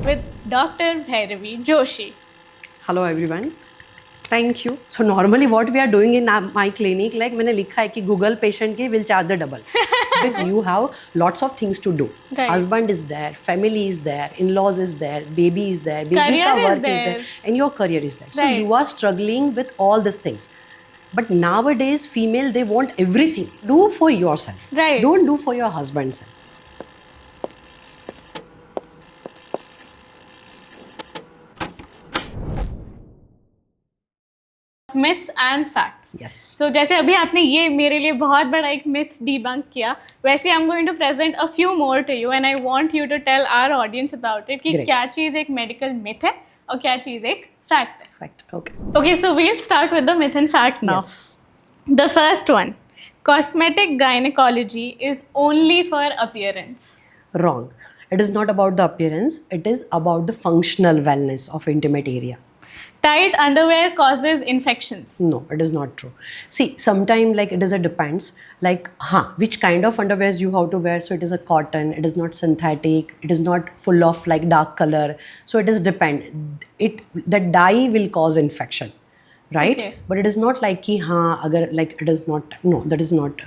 with Dr. Bhairavi Joshi. Hello everyone. Thank you. So normally what we are doing in my clinic, like मैंने लिखा है कि Google patient के will charge the double because you have lots of things to do. Right. Husband is there, family is there, in-laws is there, baby is there, baby Career का is work is there. there, and your career is there. So Right. you are struggling with all these things. But nowadays, female they want everything. Do for yourself. Right. Don't do for your husband's self. Myths and facts. Yes. So जैसे अभी आपने ये मेरे लिए बहुत बड़ा एक myth debunk किया, वैसे I'm going to present a few more to you and I want you to tell our audience about it कि Great. क्या चीज़ एक medical myth है और क्या चीज़ एक fact है. Fact. Okay. Okay, so we'll start with the myth and fact now. Yes. The first one, cosmetic gynecology is only for appearance. Wrong. It is not about the appearance. It is about the functional wellness of intimate area. Tight underwear causes infections. No, it is not true. See, sometimes like it is a depends. Like, which kind of underwears you have to wear. So it is a cotton. It is not synthetic. It is not full of like dark color. So it is depend. The dye will cause infection, right? Okay. But it is not like कि अगर like it is not. No, that is not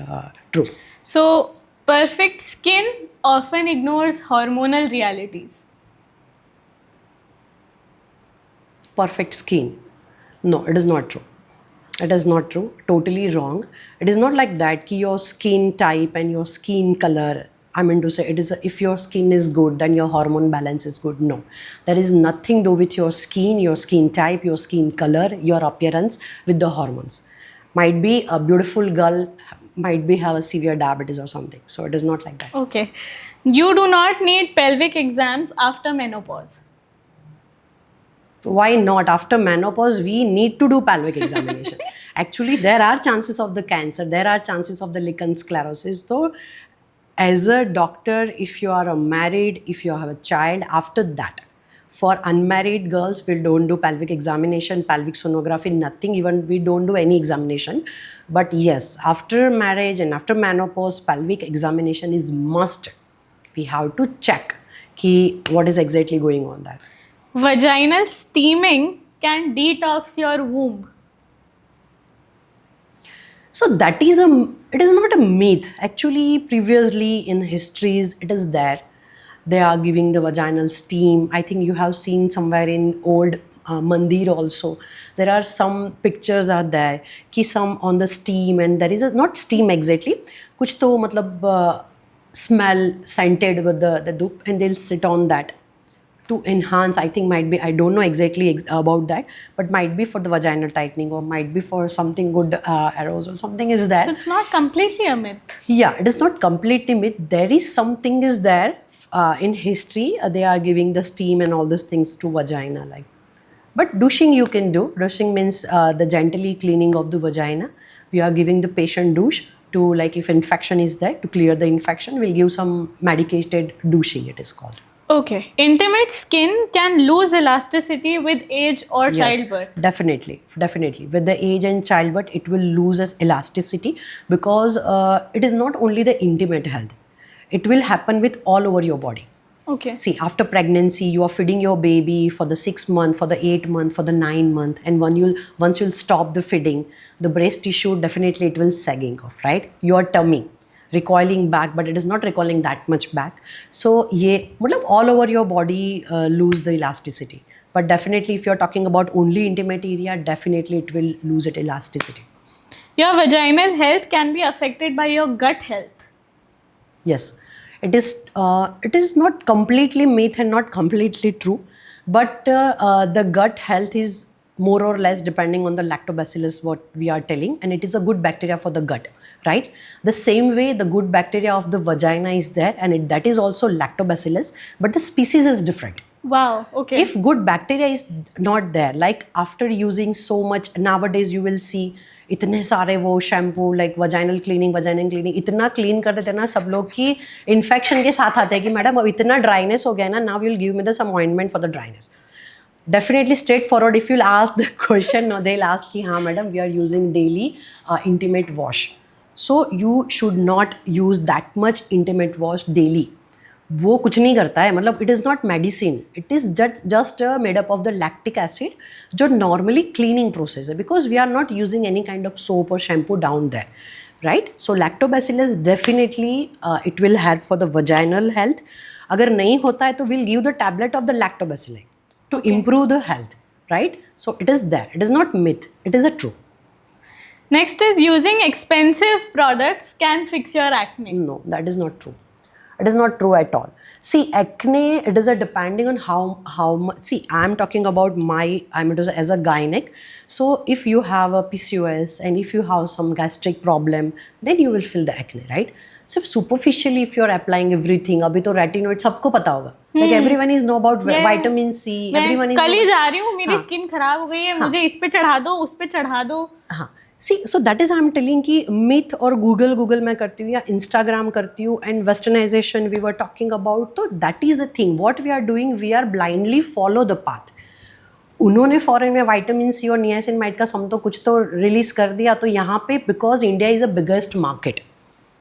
true. So, perfect skin often ignores hormonal realities. Perfect skin. No, it is not true. It is not true. Totally wrong. It is not like that ki your skin type and your skin color. I mean to say, it is if your skin is good, then your hormone balance is good. No, there is nothing to do with your skin type, your skin color, your appearance with the hormones. Might be a beautiful girl, might be have a severe diabetes or something. So it is not like that. Okay. You do not need pelvic exams after menopause. Why not? After menopause, we need to do pelvic examination. Actually, there are chances of the cancer. There are chances of the lichen sclerosis. So, as a doctor, if you are married, if you have a child, after that, for unmarried girls, we don't do pelvic examination, pelvic sonography, nothing. Even we don't do any examination. But yes, after marriage and after menopause, pelvic examination is must. We have to check what is exactly going on there. Vaginal steaming can detox your womb. So that is it is not a myth. Actually, previously in histories, it is there. They are giving the vaginal steam. I think you have seen somewhere in old mandir also. There are some pictures are there. Ki some on the steam and there is not steam exactly. Kuch to matlab smell scented with the dup and they'll sit on that. To enhance, I think might be, I don't know exactly about that, but might be for the vaginal tightening or might be for something good arousal, something is there. So it's not completely a myth. Yeah, it is not completely myth. There is something is there in history. They are giving the steam and all these things to vagina like. But douching you can do. Douching means the gently cleaning of the vagina. We are giving the patient douche to like if infection is there, to clear the infection, we'll give some medicated douching it is called. Okay. Intimate skin can lose elasticity with age or Yes, childbirth. Definitely. With the age and childbirth, it will lose its elasticity because it is not only the intimate health. It will happen with all over your body. Okay. See, after pregnancy, you are feeding your baby for the 6 month, for the 8 month, for the 9 month, and once you'll stop the feeding, the breast tissue definitely it will sagging off, right? Your tummy recoiling back, but it is not recoiling that much back. So, all over your body lose the elasticity. But definitely, if you're talking about only intimate area, definitely it will lose its elasticity. Your vaginal health can be affected by your gut health. Yes, it is. It is not completely myth and not completely true, but the gut health is more or less depending on the lactobacillus what we are telling, and it is a good bacteria for the gut, right? The same way the good bacteria of the vagina is there, and that is also lactobacillus, but the species is different. Wow, okay. If good bacteria is not there, like after using so much, nowadays you will see इतने सारे वो shampoo like vaginal cleaning इतना clean कर देते हैं ना सब लोग की इन्फेक्शन के साथ आते हैं कि मैडम अब इतना ड्राइनेस हो गया ना, now will give me the some ointment for the dryness. Definitely straightforward. If you'll ask the question, no, they'll ask ki, madam, we are using daily intimate wash. So you should not use that much intimate wash daily. वो कुछ नहीं करता है, मतलब it is not medicine, it is just made up of the lactic acid, जो normally cleaning process है, because we are not using any kind of soap और shampoo down there, right. So lactobacillus definitely it will help for the vaginal health. अगर नहीं होता है तो will give the tablet of the lactobacillus to improve the health, right. So it is there, it is not myth, it is a true. Next is using expensive products can fix your acne. No, that is not true. It is not true at all. See, acne, it is a depending on how much. See, I am talking about I'm as a gynec. So if you have a PCOS and if you have some gastric problem, then you will feel the acne, right? So superficially, if you are applying everything, अभी तो retinoid सबको पता होगा. Like everyone is know about vitamin C. Everyone is. कल ही जा रही हूँ, मेरी स्किन खराब हो गई है, मुझे इस पे चढ़ा दो, उस पे चढ़ा दो. हाँ. See, so that is I am telling कि मिथ और गूगल मैं करती हूँ या इंस्टाग्राम करती हूँ and westernization we were talking about, तो that is a thing what we are doing, we are blindly follow the path. उन्होंने फॉरेन में विटामिन सी और नियासिनमाइड का सम तो कुछ तो रिलीज कर दिया, तो यहाँ पे because India is a biggest market,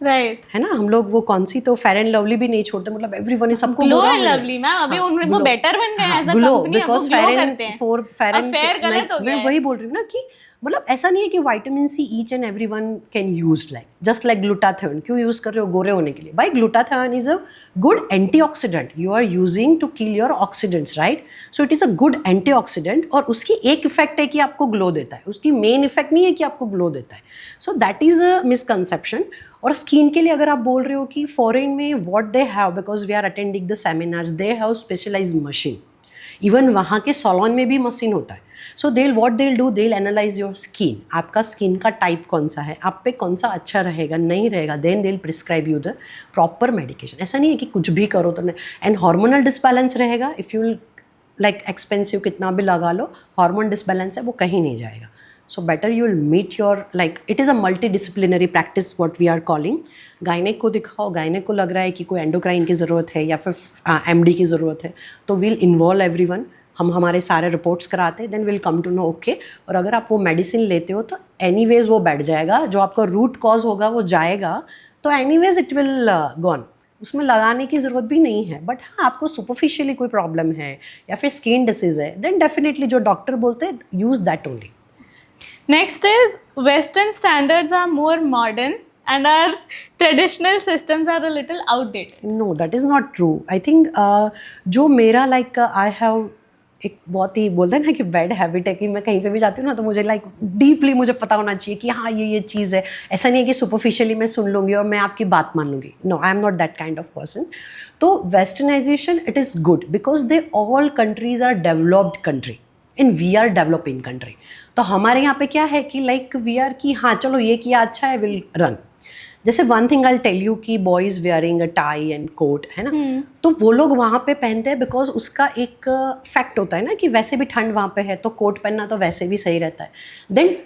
right, है ना. हम लोग वो कौन सी तो फेयर एंड लवली भी नहीं छोड़ते, मतलब एवरीवन इज सबको ग्लो एंड लवली मैम, अभी उनमें वो बेटर बन गए हैं एज अ कंपनी, अब वो ग्लो करते हैं. फेयर गलत हो गया. मैं वही बोल रही हूँ ना कि मतलब ऐसा नहीं है कि vitamin C each and everyone can use, like just like glutathione क्यों यूज कर रहे हो गोरे होने के लिए. भाई glutathione is a good antioxidant, you are using to kill your oxidants, right. So it is a good antioxidant और उसकी एक इफेक्ट है कि आपको ग्लो देता है, उसकी मेन इफेक्ट नहीं है कि आपको ग्लो देता है. सो दैट इज अ मिसकंसेप्शन. और स्किन के लिए अगर आप बोल रहे हो कि फॉरेन में what they have, because we are attending the seminars, they have specialised machine. Even वहाँ के सॉलोन में भी मशीन होता है. So what they'll do, they'll analyse your skin, आपका स्किन का टाइप कौन सा है, आप पे कौन सा अच्छा रहेगा नहीं रहेगा, देन देल prescribe you the proper medication. ऐसा नहीं है कि कुछ भी करो तो नहीं. एंड हार्मोनल डिसबैलेंस रहेगा, इफ़ यू लाइक एक्सपेंसिव कितना भी लगा लो, हार्मोन डिसबैलेंस है वो कहीं नहीं जाएगा. So better you will meet your, like it is a multidisciplinary practice what we are calling. Gynaec को दिखाओ, गायनेक को लग रहा है कि कोई एंडोक्राइन की ज़रूरत है या फिर एमडी की ज़रूरत है, तो विल इन्वॉल्व एवरीवन. हम हमारे सारे रिपोर्ट्स कराते हैं, then will come to know okay. और अगर आप वो मेडिसिन लेते हो तो एनीवेज वो बैठ जाएगा, जो आपका रूट कॉज होगा वो जाएगा, तो एनीवेज इट विल गॉन. उसमें लगाने की ज़रूरत भी नहीं है. बट हाँ, आपको सुपरफिशियली कोई प्रॉब्लम है या फिर स्किन डिसीज़ है, देन डेफिनेटली जो डॉक्टर बोलते हैं use that only. Next is Western standards are more modern and our traditional systems are a little outdated. No, that is not true. I think जो मेरा like I have एक बहुत ही बोलते हैं ना कि बैड हैबिट है कि मैं कहीं पे भी जाती हूँ ना तो मुझे लाइक डीपली मुझे पता होना चाहिए कि हाँ ये चीज़ है. ऐसा नहीं है कि सुपरफिशियली मैं सुन लूँगी और मैं आपकी बात मान लूँगी. No, I am not that kind of person. तो westernization it is good because they all countries are developed country and we are developing country. तो हमारे यहाँ पे क्या है कि लाइक वी आर कि हाँ चलो ये किया अच्छा है, विल रन. जैसे one thing I tell you कि boys wearing a tie and coat, है ना, तो वो लोग वहाँ पे पहनते हैं बिकॉज उसका एक फैक्ट होता है ना कि वैसे भी ठंड वहाँ पे है तो कोट पहनना तो वैसे भी सही रहता है. देन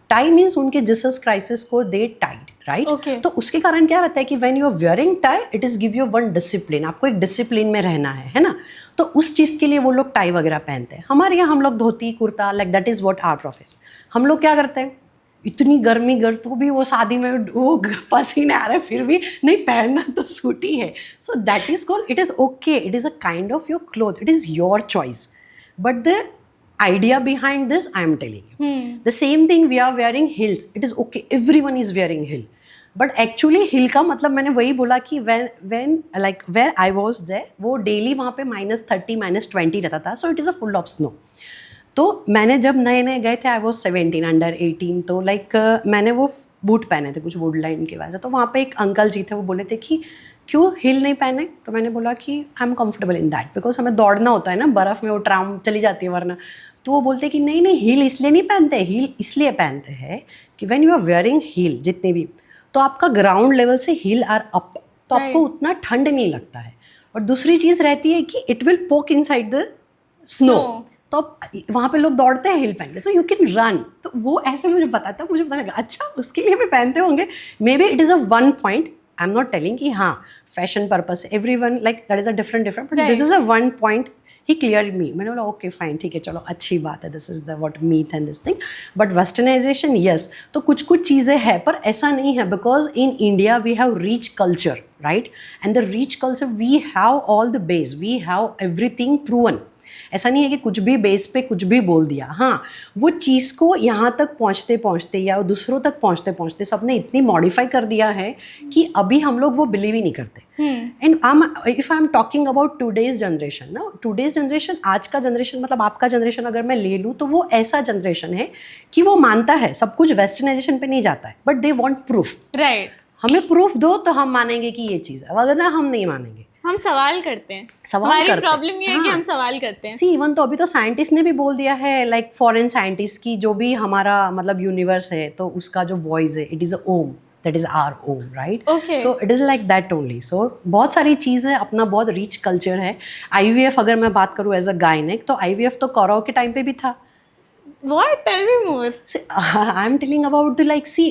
टाई मीन्स उनके जीसस क्राइसिस को दे टाइड, राइट. तो उसके कारण क्या रहता है कि when you are wearing tie it is give you one discipline, आपको एक डिसिप्लिन में रहना है ना. तो उस चीज़ के लिए वो लोग टाई वगैरह पहनते हैं. हमारे यहाँ हम लोग dhoti kurta, like that is what our profession. हम लोग क्या करते हैं, इतनी गर्मी तो भी वो शादी में वो पसीने आ रहे फिर भी नहीं, पहनना तो सूट ही है. सो that is called, it is okay, it is a kind of your cloth, it is your choice. But the idea behind this I am telling you. The same thing we are wearing heels, it is okay, everyone is wearing heel. But actually hill का मतलब मैंने वही बोला कि when like where I was there वो daily वहाँ पे -30 -20 रहता था. सो it is a full of snow. तो मैंने जब नए नए गए थे, आई वॉज 17 अंडर 18, तो लाइक मैंने वो बूट पहने थे कुछ वुडलाइन की वजह से. तो वहाँ पे एक अंकल जी थे, वो बोले थे कि क्यों हिल नहीं पहने. तो मैंने बोला कि I am comfortable in that because हमें दौड़ना होता है ना, बर्फ़ में वो ट्राम चली जाती है वरना. तो वो बोलते कि नहीं हिल इसलिए नहीं पहनते, हिल इसलिए पहनते हैं कि व्हेन यू आर वेयरिंग हिल जितने भी, तो आपका ग्राउंड लेवल से हिल आर अप, तो आपको उतना ठंड नहीं लगता है. और दूसरी चीज़ रहती है कि इट विल पोक इनसाइड द स्नो. तो वहाँ पे लोग दौड़ते हैं हिल पहन के, सो यू कैन रन. तो वो ऐसे मुझे पता था, मुझे पता लगा अच्छा उसके लिए भी पहनते होंगे. May be it is a one point, I am not telling कि हाँ fashion purpose every one like that is a different but this is a one point he clear me, मैंने बोला ओके फाइन, ठीक है चलो अच्छी बात है, this is the what myth and this thing. But westernisation yes, तो कुछ कुछ चीज़ें हैं पर ऐसा नहीं है, because in India we have rich culture, right, and the rich culture we have all the base, we have everything proven. ऐसा नहीं है कि कुछ भी बेस पे कुछ भी बोल दिया. हाँ, वो चीज़ को यहाँ तक पहुँचते पहुँचते या दूसरों तक पहुँचते पहुँचते सबने इतनी मॉडिफाई कर दिया है कि अभी हम लोग वो बिलीव ही नहीं करते. And if I am talking about today's generation ना, टूडेज जनरेशन, आज का जनरेशन मतलब आपका जनरेशन अगर मैं ले लूँ तो वो ऐसा जनरेशन है कि वो मानता है सब कुछ वेस्टर्नाइजेशन पे नहीं जाता है, but they want proof. Right. हमें प्रूफ दो तो हम मानेंगे कि ये चीज़ है, वरना हम नहीं मानेंगे. हम सवाल करते हैं. सवाल हमारी करते हैं. प्रॉब्लम ये है कि हम सवाल करते हैं. सी इवन तो अभी तो साइंटिस्ट ने भी बोल दिया है, लाइक फॉरेन साइंटिस्ट की, जो भी हमारा मतलब यूनिवर्स है तो उसका जो वॉइस है it is a Om, that is our Om, right. Okay. So it is like that only. So बहुत सारी चीज़ है, अपना बहुत रिच कल्चर है. IVF अगर मैं बात करूँ एज अ गायनेक, तो IVF तो कौरव के टाइम पे भी था. What? Tell me more. I am telling about the like see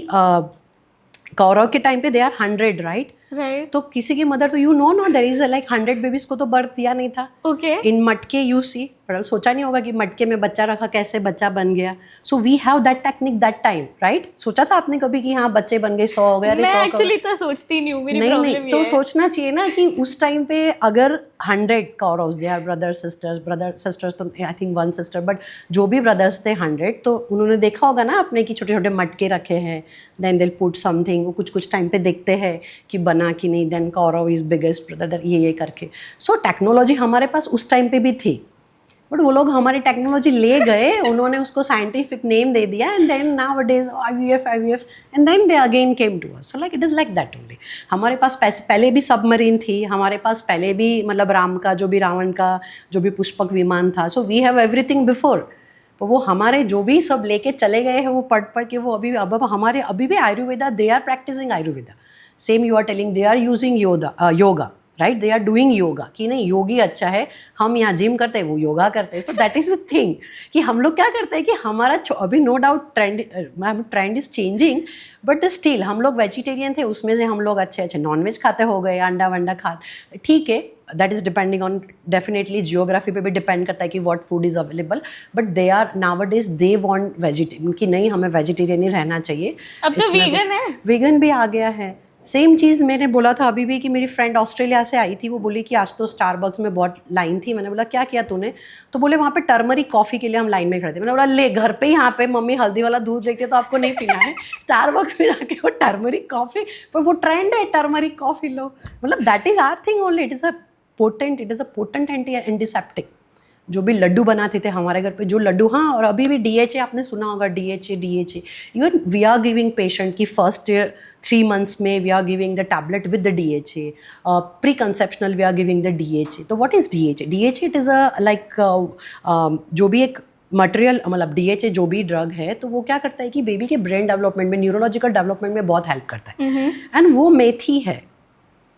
Kaurav के टाइम पे दे आर 100, राइट. Right. तो किसी की मदर तो यू नो ना देयर इज लाइक 100 बेबीज को तो बर्थ दिया नहीं था. Okay. इन मटके यू सी, पर सोचा नहीं होगा कि मटके में बच्चा रखा कैसे बच्चा बन गया. So we have that technique that time, right. सोचा था आपने कभी कि हाँ बच्चे बन गए 100 हो गए? मैं एक्चुअली तो सोचती नहीं हूँ, मेरी नहीं प्रॉब्लम नहीं, ये तो है. सोचना चाहिए ना कि उस टाइम पे अगर 100 Kauravas, they are brother sisters तो आई थिंक 1 सिस्टर, बट जो भी ब्रदर्स थे 100, तो उन्होंने देखा होगा ना अपने कि छोटे छोटे मटके रखे हैं, देन दे पुट समथिंग, वो कुछ कुछ टाइम पे देखते हैं कि बना कि नहीं, then Kaurava is biggest brother, ये करके. सो टेक्नोलॉजी हमारे पास उस टाइम पे भी थी, बट वो लोग हमारी टेक्नोलॉजी ले गए, उन्होंने उसको साइंटिफिक नेम दे दिया, and then nowadays IVF and then they again came to us. So like it is like that only. हमारे पास पहले भी सबमरीन थी, हमारे पास पहले भी मतलब राम का जो भी, रावण का जो भी पुष्पक विमान था. So we have everything before. तो वो हमारे जो भी सब लेके चले गए हैं वो पढ़ के वो अभी अब हमारे अभी भी Ayurveda, they are practising Ayurveda. Same you are telling they are using yoga, right. They are doing yoga, कि नहीं योगी अच्छा है, हम यहाँ जिम करते हैं वो योगा करते हैं. So that is a thing कि हम लोग क्या करते हैं कि हमारा अभी no doubt trend is changing, but still हम लोग वेजिटेरियन थे, उसमें से हम लोग अच्छे अच्छे नॉनवेज खाते हो गए, अंडा वंडा खाते, ठीक है. That is depending on, definitely geography पे भी डिपेंड करता है कि what food is available, but they are nowadays they want vegetarian, कि नहीं हमें वेजिटेरियन ही रहना चाहिए. अब तो वीगन है. वीगन भी आ गया है. सेम चीज़ मैंने बोला था अभी भी कि मेरी फ्रेंड ऑस्ट्रेलिया से आई थी, वो बोली कि आज तो स्टारबक्स में बहुत लाइन थी. मैंने बोला क्या किया तूने? तो बोले वहाँ पे टर्मरिक कॉफ़ी के लिए हम लाइन में खड़े थे. मैंने बोला ले, घर पे यहाँ पे मम्मी हल्दी वाला दूध देखती है तो आपको नहीं पीना है, स्टारबक्स में जाके वो टर्मरिक कॉफ़ी, पर वो ट्रेंड है टर्मरिक कॉफ़ी लो. मतलब that is our thing only. It is a potent antiseptic. जो भी लड्डू बनाते थे हमारे घर पे, जो लड्डू, हाँ, और अभी भी DHA आपने सुना होगा, DHA even we are giving patient की फर्स्ट 3 months में we are giving the tablet with the DHA. Preconceptional we are giving the DHA. तो what is DHA it is a like जो भी एक material, मतलब DHA जो भी drug है, तो वो क्या करता है कि बेबी के ब्रेन डेवलपमेंट में, न्यूरोलॉजिकल डेवलपमेंट में बहुत हेल्प करता है. एंड वो मेथी है.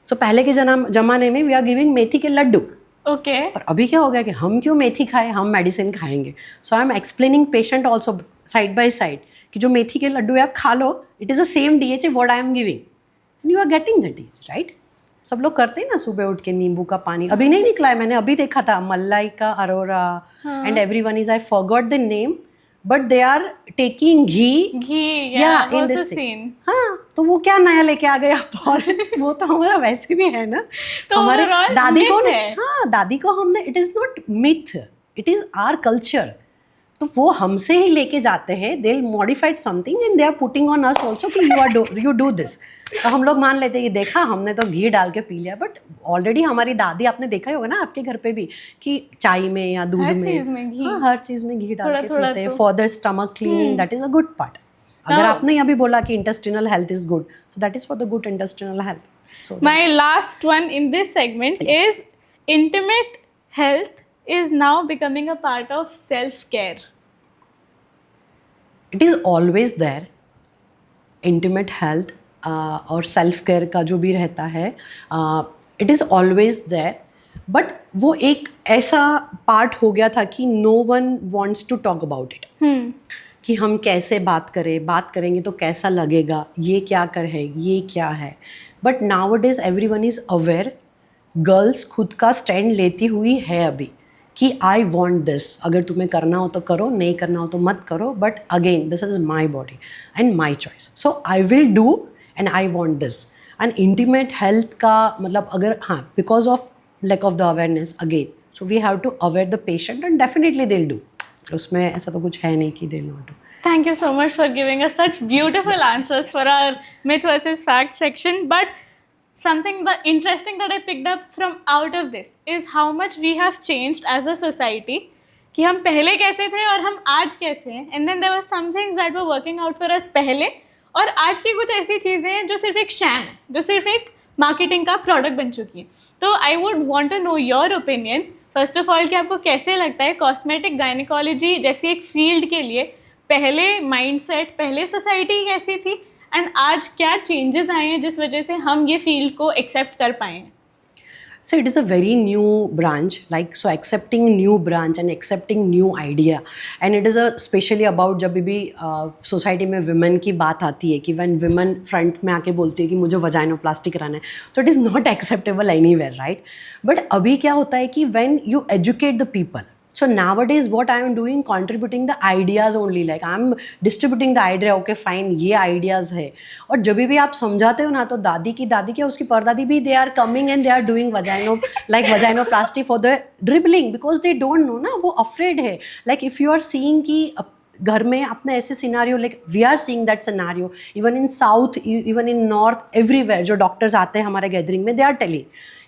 सो पहले के जमाने में वी आर गिविंग मेथी के लड्डू. ओके. और अभी क्या हो गया कि हम क्यों मेथी खाएं, हम मेडिसिन खाएंगे. So I am explaining patient also side by side कि जो मेथी के लड्डू है आप खा लो, it is the same DHA what I am giving, and you are getting the DHA, राइट. सब लोग करते हैं ना सुबह उठ के नींबू का पानी. अभी नहीं निकला है, मैंने अभी देखा था Malaika Arora and everyone is, I forgot the name, but they are taking ghee. Yeah, I've also seen. हाँ, तो वो क्या नया लेके आ गया फॉरेस्ट, वो तो हमारा वैसे भी है ना. तो हमारे overall दादी को myth है. हाँ, दादी को हमने, it is not myth, it is our culture. तो वो हमसे ही लेके जाते हैं, they modified something and they are putting on us also कि यू डू दिस. तो हम लोग मान लेते हैं कि देखा हमने तो घी डाल के पी लिया, बट ऑलरेडी हमारी दादी, आपने देखा ही होगा ना आपके घर पे भी कि चाय में या दूध हर चीज़ में घी. हाँ, हर चीज़ में घी डाल के थोड़ा पीते हैं तो. For the stomach cleaning. That is a good part. अगर आपने अभी बोला कि intestinal health is good, so that is for the good intestinal health. So My last one in this segment is intimate health is now becoming a part of self-care. It is always there. Intimate health और self care का जो भी रहता है, it is always there, but वो एक ऐसा part हो गया था कि no one wants to talk about it. कि हम कैसे बात करेंगे तो कैसा लगेगा, ये क्या कर है, ये क्या है. But now it is every one is aware. Girls खुद का स्टैंड लेती हुई है अभी कि आई वॉन्ट दिस, अगर तुम्हें करना हो तो करो, नहीं करना हो तो मत करो, but again this is my body and my choice, so I will do and I want this. And intimate health का मतलब अगर हाँ, because of lack of the awareness again, so we have to aware the patient and definitely they will do. उसमें ऐसा तो कुछ है नहीं कि they will not do. Thank you so much for giving us such beautiful answers for our myth versus fact section. But something interesting that I picked up from out of this is how much we have changed as a society. कि हम पहले कैसे थे और हम आज कैसे हैं. And then there were some things that were working out for us पहले, और आज की कुछ ऐसी चीज़ें हैं जो सिर्फ एक शैम है, जो सिर्फ एक मार्केटिंग का प्रोडक्ट बन चुकी है. तो I would want to know your opinion first of all कि आपको कैसे लगता है कॉस्मेटिक गायनिकोलॉजी जैसी एक फील्ड के लिए पहले माइंडसेट, पहले सोसाइटी कैसी थी एंड आज क्या चेंजेस आए हैं जिस वजह से हम ये फील्ड को एक्सेप्ट कर पाए हैं. So it is a very new branch, like so accepting new branch and accepting new idea, and it is a specially about जब भी सोसाइटी में women की बात आती है कि when women front में आके बोलती है कि मुझे वजाइनोप्लास्टी कराना है, तो it is not acceptable anywhere, right? But अभी क्या होता है कि when you educate the people, so nowadays what I am doing, contributing the ideas only, like I am distributing the idea, okay fine ये ideas है. और जब भी आप समझाते हो ना, तो दादी की क्या उसकी परदादी भी they are coming and they are doing vaginoplasty for the dribbling because they don't know ना, वो afraid है. Like if you are seeing कि घर में अपने ऐसे scenario, like we are seeing that scenario even in south, even in north, everywhere जो doctors आते हैं हमारे गैदरिंग में, दे आर टेलिंग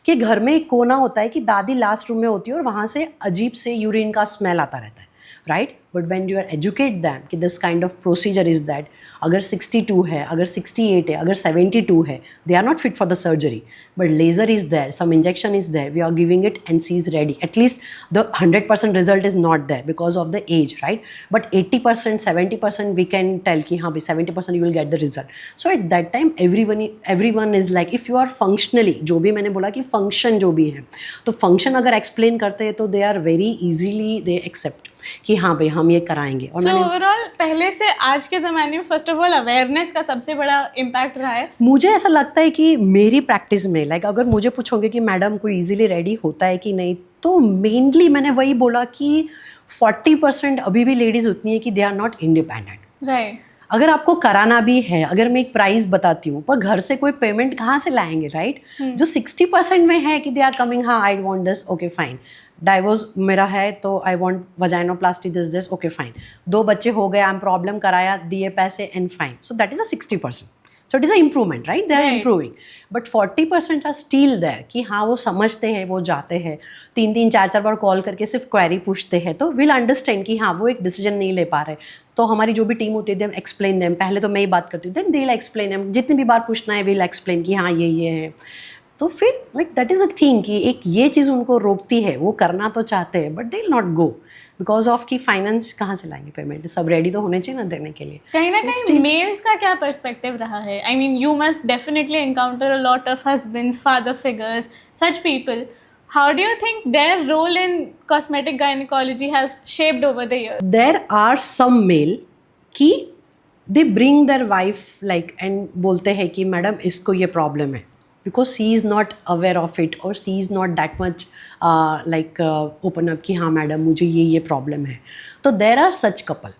कि घर में एक कोना होता है कि दादी लास्ट रूम में होती है और वहाँ से अजीब से यूरिन का स्मेल आता रहता है, right? But when you are educate them कि this kind of procedure is that, अगर 62 है, अगर 68 है, अगर 72 है, they are not fit for the surgery, but laser is there, some injection is there, we are giving it and she is ready. At least the 100% result is not there because of the age, right? But 80%, 70% we can tell कि हाँ भाई 70% you will get the result. So at that time everyone is like, if you are functionally, जो भी मैंने बोला कि function जो भी है, तो फंक्शन अगर एक्सप्लेन करते हैं तो they are very easily they accept कि हाँ भाई हम ये कराएंगे. और ओवरऑल पहले से आज के ज़माने में फर्स्ट ऑफ ऑल अवेयरनेस का सबसे बड़ा इम्पैक्ट रहा है. मुझे ऐसा लगता है कि मेरी प्रैक्टिस में, लाइक अगर मुझे पूछोगे कि मैडम कोई इजीली रेडी होता है कि नहीं, तो मेनली मैंने वही बोला कि 40% अभी भी लेडीज़ उतनी है कि they are not independent, right? अगर आपको कराना भी है, अगर मैं एक प्राइस बताती हूँ, पर घर से कोई पेमेंट कहाँ से लाएंगे, राइट? जो 60% में है कि दे आर कमिंग, हाँ आई want this, okay fine, divorce मेरा है तो I want vaginoplasty this, okay fine, 2 बच्चे हो गए, आई एम प्रॉब्लम कराया, दिए पैसे and fine. So that is a 60%. So it is a improvement, right? They are improving. But 40% are still there कि हाँ वो समझते हैं, वो जाते हैं 3-3, 4-4 बार कॉल करके सिर्फ क्वेरी पूछते हैं, तो विल अंडरस्टैंड कि हाँ वो एक डिसीजन नहीं ले पा रहे. तो हमारी जो भी टीम होती है, देम एक्सप्लेन देम, पहले तो मैं ही बात करती हूँ, then they will explain them, जितनी भी बार पूछना है विल एक्सप्लेन कि हाँ ये है. तो फिर like that is a thing कि एक ये चीज़ उनको रोकती है, वो करना तो चाहते हैं but they will not go because of कि फाइनेंस कहाँ से लाएंगे, पेमेंट सब रेडी तो होने चाहिए ना देने के लिए. कहीं ना कहीं मेल्स का क्या पर्सपेक्टिव रहा है? I mean you must definitely encounter a lot of husbands, father figures, such people. How do you think their role in cosmetic gynaecology has shaped over the year? There are some male कि they bring their wife like and बोलते हैं कि madam इसको ये problem है, because she is not aware of it or she is not that much open up कि हाँ madam मुझे ये प्रॉब्लम है. तो there are such couple.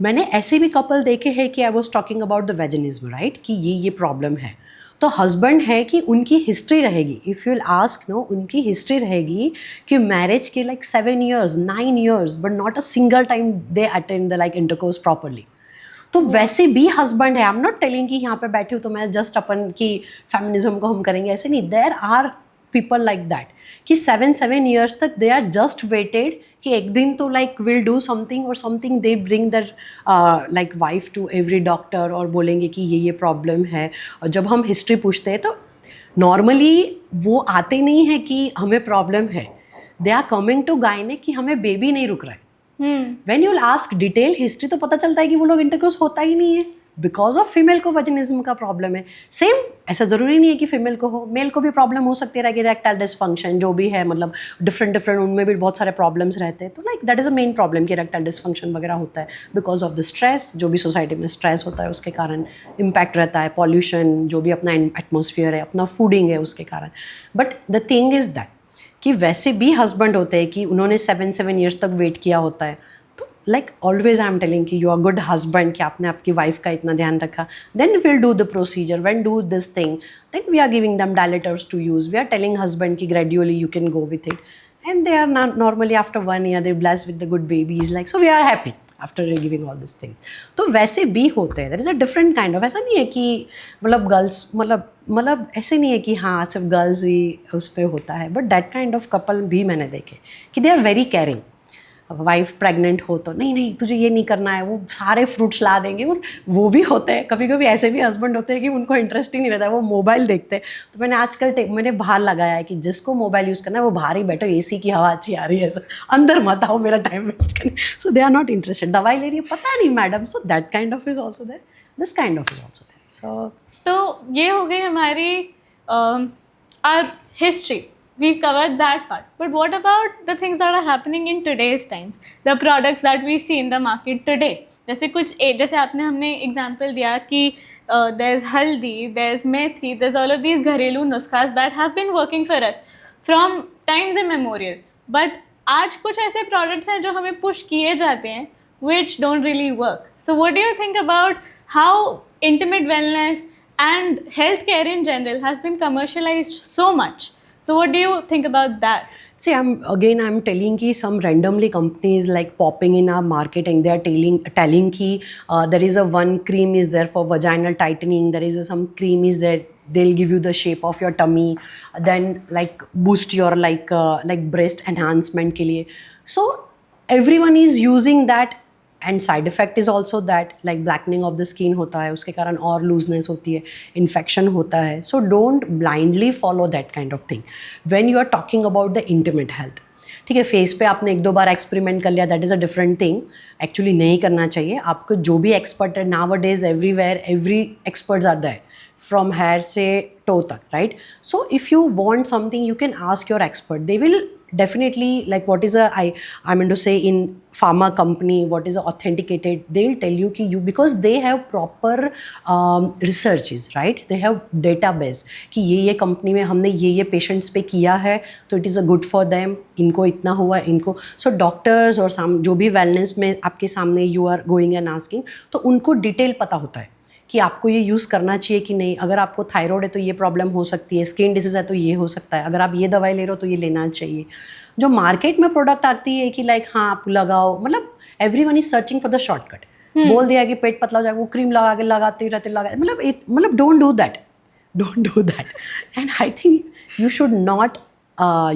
मैंने ऐसे भी कपल देखे हैं कि I was talking about the vaginismus, right? कि ये प्रॉब्लम है, तो हस्बैंड है कि उनकी हिस्ट्री रहेगी, if you will ask no, उनकी हिस्ट्री रहेगी कि मैरिज के like 7 years, 9 years, but not a single time they attend the like intercourse properly. तो वैसे भी हस्बैंड है, आई एम नॉट टेलिंग कि यहाँ पे बैठी हूँ तो मैं जस्ट अपन की फेमिनिज्म को हम करेंगे, ऐसे नहीं. There are people like that कि 7 years तक दे आर जस्ट वेटेड कि एक दिन तो लाइक विल डू समथिंग और something, they bring their like wife to every doctor और बोलेंगे कि ये प्रॉब्लम है. और जब हम हिस्ट्री पूछते हैं तो नॉर्मली वो आते नहीं है कि हमें प्रॉब्लम है, दे आर कमिंग टू गायनिक कि हमें बेबी नहीं रुक रहा है. When you will ask detail history तो पता चलता है कि वो लोग इंटरकोर्स होता ही नहीं है बिकॉज ऑफ फीमेल को वजिनिज्म का प्रॉब्लम है. सेम ऐसा ज़रूरी नहीं है कि फीमेल को हो, मेल को भी प्रॉब्लम हो सकती है, इरेक्टाइल डिसफंक्शन जो भी है, मतलब डिफरेंट उनमें भी बहुत सारे प्रॉब्लम्स रहते हैं. तो like that is a main problem कि इरेक्टाइल डिसफंक्शन वगैरह होता है बिकॉज ऑफ द स्ट्रेस, जो भी सोसाइटी में स्ट्रेस होता है उसके कारण इम्पैक्ट रहता है, पॉल्यूशन, जो भी अपना एटमोसफियर है, अपना फूडिंग है उसके कारण. But the thing is that कि वैसे भी हस्बैंड होते हैं कि उन्होंने 7 ईयर्स तक वेट किया होता है, तो like always I am telling कि यू आर गुड हस्बैंड कि आपने आपकी वाइफ का इतना ध्यान रखा, then will do the procedure, when do this thing, then we are giving them dilators to use, we are telling husband कि gradually you can go with it, and they are not normally after 1 year they're blessed with the good babies, like so we are happy after giving all these things. तो वैसे भी होते हैं, there is a different kind of, ऐसा नहीं है कि मतलब गर्ल्स मतलब ऐसे नहीं है कि हाँ सिर्फ गर्ल्स ही उस पर होता है, but that kind of couple भी मैंने देखे कि they are very caring. Wife pregnant हो तो नहीं नहीं तुझे ये नहीं करना है, वो सारे फ्रूट्स ला देंगे. और वो भी होते हैं कभी कभी ऐसे भी हस्बैंड होते हैं कि उनको इंटरेस्ट ही नहीं रहता है, वो मोबाइल देखते हैं. तो मैंने आजकल मैंने बाहर लगाया है कि जिसको मोबाइल यूज़ करना है वो बाहर ही बैठो, एसी की हवा अच्छी आ रही है, ऐसा अंदर मत आओ मेरा टाइम वेस्ट करने. So they are not interested. दवाई ले रही है पता नहीं madam, so that kind of is also there, this kind of is also there. So तो ये हो गई हमारी our history. We've covered that part. But what about the things that are happening in today's times? The products that we see in the market today. जैसे आपने हमने example दिया कि there's haldi, there's methi, there's all of these घरेलू नुस्खास that have been working for us from times immemorial. But आज कुछ ऐसे products हैं जो हमें push किए जाते हैं which don't really work. So what do you think about how intimate wellness and healthcare in general has been commercialized so much? So what do you think about that? See, I'm telling ki some randomly companies like popping in our market and they are telling ki there is a one cream is there for vaginal tightening, there is some cream is there, they'll give you the shape of your tummy, then like boost your like breast enhancement ke liye. So everyone is using that. And side effect is also that like blackening of the skin होता है, उसके कारण और looseness होती है, infection होता है. So don't blindly follow that kind of thing when you are talking about the intimate health. ठीक है, फेस पे आपने 1-2 बार एक्सपेरिमेंट कर लिया, that is a different thing. Actually नहीं करना चाहिए. आपको जो भी एक्सपर्ट है nowadays everywhere every experts are there from hair से टो तक, राइट? So if you want something you can ask your expert. They will definitely like what is I mean to say in pharma company what is authenticated, they'll tell you ki you, because they have proper researches, right? They have database कि ये company में हमने ये patients पे किया है तो it is a good for them, इनको इतना हुआ इनको. सो डॉक्टर्स और जो भी वेलनेस में आपके सामने you are going and asking, तो उनको डिटेल पता होता है कि आपको ये यूज़ करना चाहिए कि नहीं. अगर आपको थायराइड है तो ये प्रॉब्लम हो सकती है, स्किन डिसीज़ है तो ये हो सकता है, अगर आप ये दवाई ले रहे हो तो ये लेना चाहिए. जो मार्केट में प्रोडक्ट आती है कि लाइक हाँ आप लगाओ, मतलब everyone is searching for the shortcut. बोल दिया कि पेट पतला हो जाएगा, वो क्रीम लगा के लगाते रहते मतलब don't do that. And I think you should not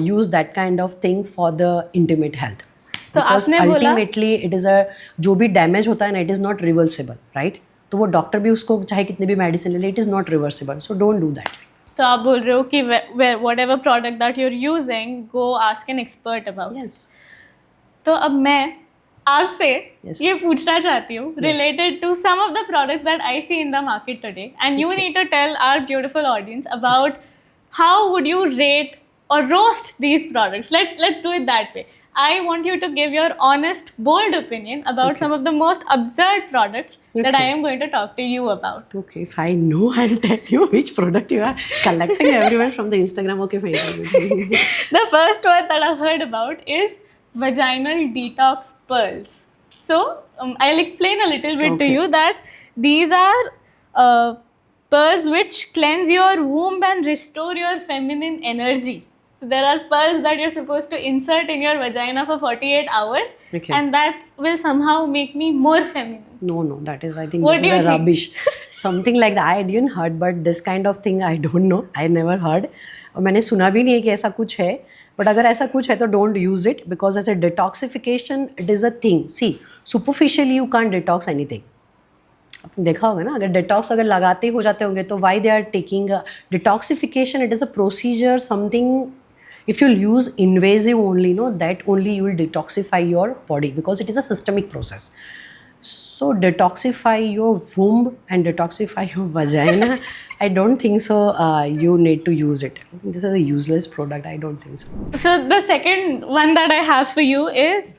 use that kind of thing for the intimate health. तो आपने बोला अल्टीमेटली इट इज़ अ जो भी डैमेज होता है ना, it is not reversible, right? तो वो डॉक्टर भी उसको चाहे कितने भी मेडिसिन ले ले, it is not reversible. So don't do that. तो आप बोल रहे हो कि whatever product that you're using, go ask an expert about. Yes. तो अब मैं आपसे Yes. ये पूछना चाहती हूँ Yes. related to some of the products that I see in the market today, and you need to tell our beautiful audience about how would you rate or roast these products. Let's do it that way. I want you to give your honest, bold opinion about some of the most absurd products that I Okay. am going to talk to you about. Okay, if I know, I'll tell you which product you are collecting everywhere from the Instagram. Okay, fine. The first one that I've heard about is vaginal detox pearls. So I'll explain a little bit to Okay. you that these are pearls which cleanse your womb and restore your feminine energy. So there are pearls that you're supposed to insert in your vagina for 48 hours, Okay. and that will somehow make me more feminine. No, that is, I think What this do is you a think? rubbish. Something like that. I didn't heard, but this kind of thing I don't know. I never heard. और मैंने सुना भी नहीं है कि ऐसा कुछ है. बट अगर ऐसा कुछ है तो don't use it, because as a detoxification it is a thing. See, superficially you can't detox anything. आपने देखा होगा ना, अगर डिटॉक्स अगर लगाते हो जाते होंगे तो why they are taking detoxification. It is a procedure something. If you'll use invasive only, no, that only you will detoxify your body because it is a systemic process. So detoxify your womb and detoxify your vagina. I don't think so. You need to use it. This is a useless product. I don't think so. So the second one that I have for you is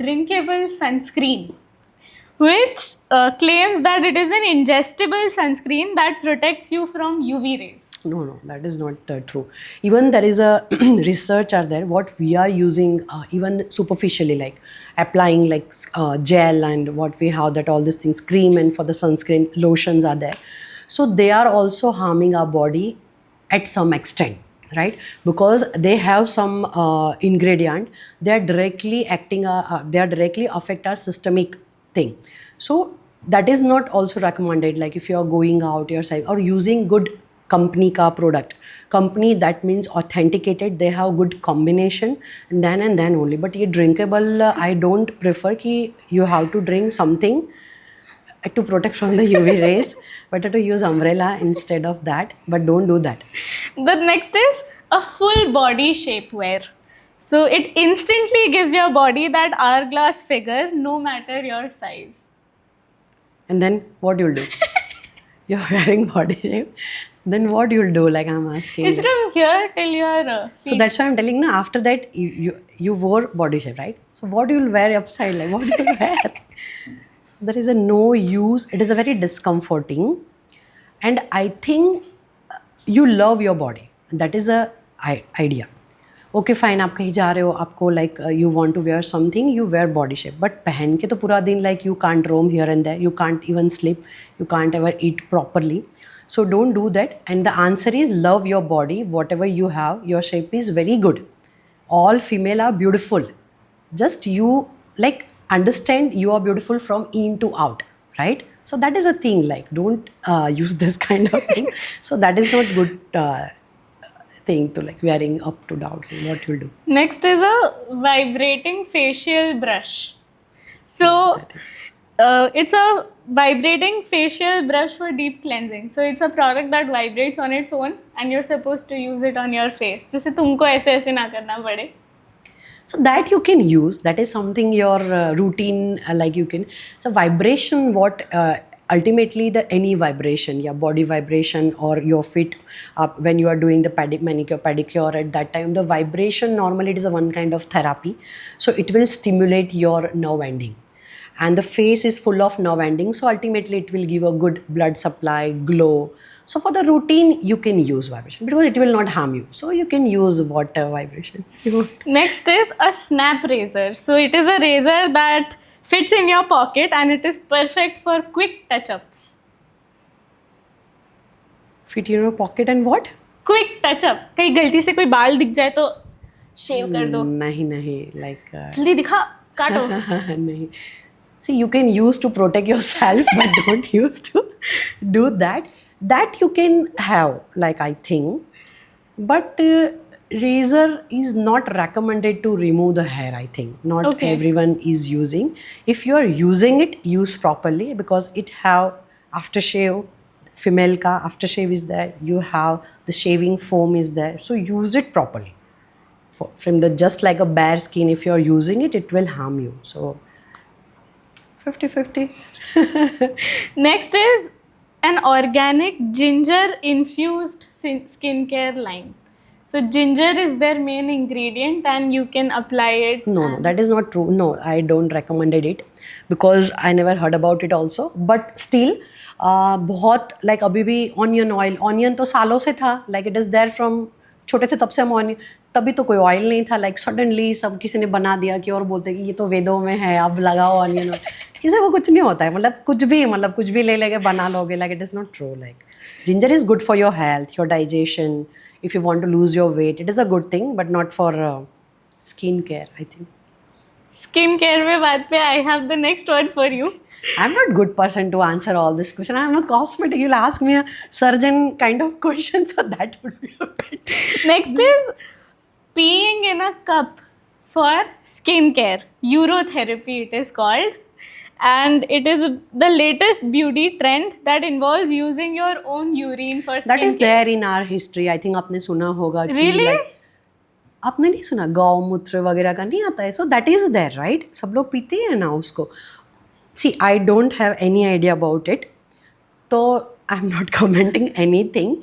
drinkable sunscreen. which claims that it is an ingestible sunscreen that protects you from UV rays. No, that is not true. Even there is a research are there what we are using even superficially, like applying like gel, and what we have that all these things, cream, and for the sunscreen lotions are there. So they are also harming our body at some extent, right? Because they have some ingredient, they are directly acting they are directly affect our systemic thing. So that is not also recommended, like if you are going out yourself or using good company ka product. Company, that means authenticated, they have good combination, and then only. But ye drinkable, I don't prefer ki you have to drink something to protect from the UV rays. Better to use umbrella instead of that, but don't do that. The next is a full body shapewear. So it instantly gives your body that hourglass figure no matter your size. And then what you'll do? You're wearing body shape. Then what you'll do? Like I'm asking. It's from here till your feet. So that's why I'm telling you. After that, you wore body shape, right? So what you'll wear upside? Like what you'll wear? So there is a no use. It is a very discomforting, and I think you love your body. That is a idea. Okay fine, आप कहीं जा रहे हो, आपको like you want to wear something, you wear body shape, but पहन के तो पूरा दिन like you can't roam here and there, you can't even sleep, you can't ever eat properly. So don't do that. And the answer is love your body, whatever you have. Your shape is very good. All female are beautiful. Just you like understand you are beautiful from in to out, right? So that is a thing. Like don't use this kind of thing. So that is not good thing to like wearing up to down. What you'll do? Next is a vibrating facial brush. So it's a vibrating facial brush for deep cleansing. So it's a product that vibrates on its own and you're supposed to use it on your face. जिससे तुमको ऐसे ऐसे ना करना पड़े. So that you can use. That is something your routine, like you can. So vibration, what ultimately the any vibration, your body vibration or your feet up when you are doing the manicure pedicure, at that time the vibration normally it is a one kind of therapy. So it will stimulate your nerve ending. And the face is full of nerve ending, so ultimately it will give a good blood supply, glow. So for the routine you can use vibration because it will not harm you, so you can use whatever vibration you want. Next is a snap razor. So it is a razor that fits in your pocket and it is perfect for quick touch-ups. Fit in your pocket and what? Quick touch-up. कहीं गलती से कोई बाल दिख जाए तो शेव कर दो. नहीं like जल्दी दिखा, काटो. नहीं. See, you can use to protect yourself, but don't use to do that. That you can have, like I think, but razor is not recommended to remove the hair. I think not Okay. everyone is using. If you are using it, use properly because it have aftershave. Female ka aftershave is there. You have the shaving foam is there. So use it properly. From the just like a bare skin, if you are using it, it will harm you. So 50-50. Next is an organic ginger infused skincare line. So ginger is their main ingredient and you can apply it. No, that is not true. No, I don't recommended it because I never heard about it also. But still, बहुत like अभी भी onion तो सालों से था, like it is there from छोटे थे तब से हम ऑनियन, तभी तो कोई ऑयल नहीं था, लाइक सडनली सब किसी ने बना दिया कि और बोलते कि ये तो वेदों में है, अब लगाओ ऑनियन. किसी को कुछ नहीं होता है, मतलब कुछ भी ले लेके बना लोगे, like it is not true. Like ginger is good for your health, your digestion, if you want to lose your weight, it is a good thing, but not for skin care. I think skin care में बात पे I have the next word for you. I'm not good person to answer all this question. I'm a cosmetic. You'll ask me a surgeon kind of question, so that would be a bit. Next is peeing in a cup for skincare. Urotherapy it is called. And it is the latest beauty trend that involves using your own urine for skincare. That is there in our history. I think आपने सुना होगा कि Really? like, आपने नहीं सुना गौमूत्र वगैरह का नहीं आता है. So that is there, right? सब लोग पीते हैं ना उसको. See, I don't have any idea about it. So I'm not commenting anything.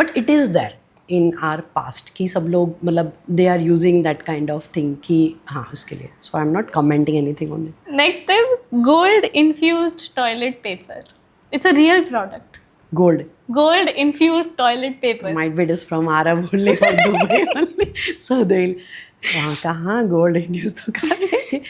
But it is there. in our past कि सब लोग मतलब they are using that kind of thing कि हाँ उसके लिए. So I'm not commenting anything on it. Next is gold infused toilet paper. It's a real product. Gold. Gold infused toilet paper. Might be it is from Arab only or Dubai only. So they'll कहाँ gold induced तो कहाँ.